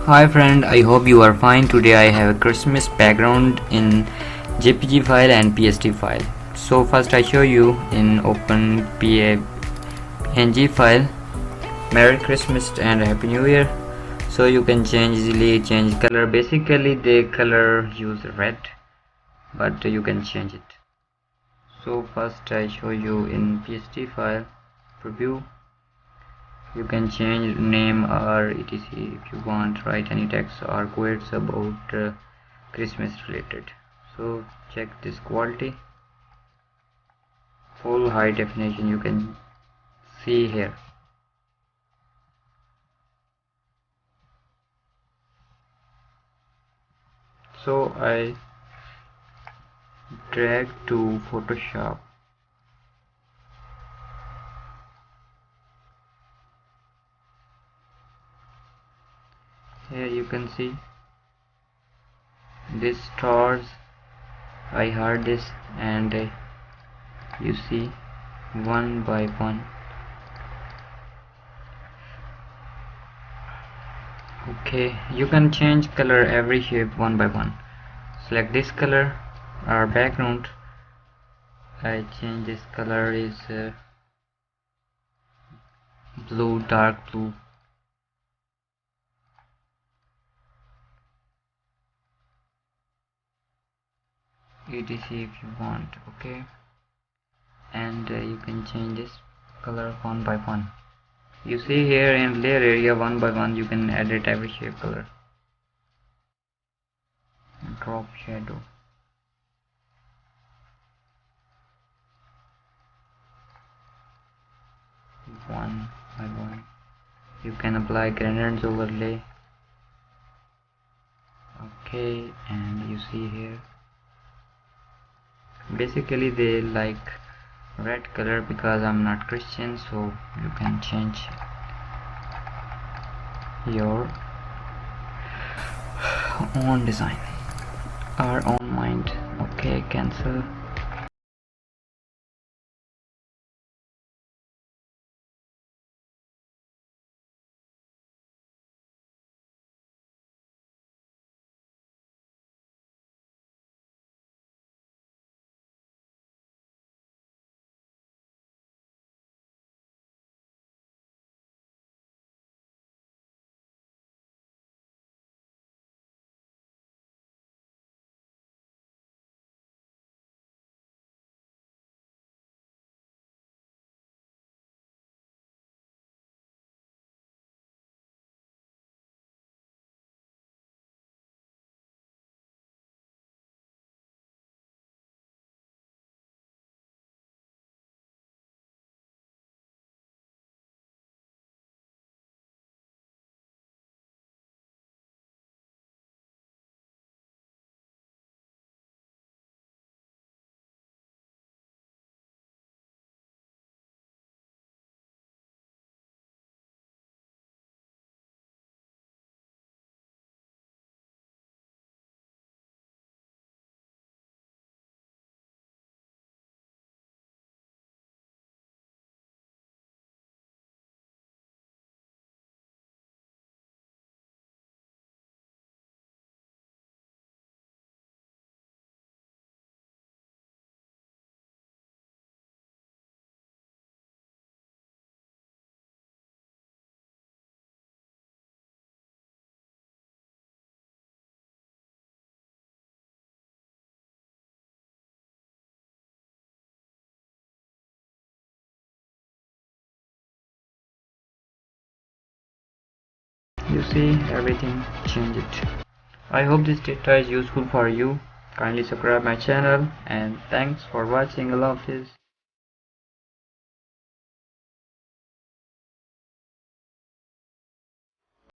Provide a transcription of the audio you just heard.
Hi friend, I hope you are fine. Today I have a Christmas background in JPG file and PSD file. So first I show you in open PNG file. Merry Christmas and Happy New Year. So you can easily change color. Basically the color use red, but you can change it. So first I show you in PSD file preview. You can change name or etc if you want, write any text or quotes about Christmas related. So check this quality, full high definition, you can see here. So I drag to Photoshop. Here you can see this stars. I heard this and you see one by one. Okay, you can change color every shape one by one. Select this color or background. I change this color is blue, dark blue. etc if you want. Okay, and you can change this color one by one. You see here in layer area one by one you can edit every shape color. Drop shadow. One by one. You can apply gradients overlay. Okay, and you see here basically they like red color because I'm not Christian, so you can change your own design or own mind. Okay, cancel. You see everything change it. I hope this data is useful for you. Kindly subscribe my channel and thanks for watching. Allah Hafiz.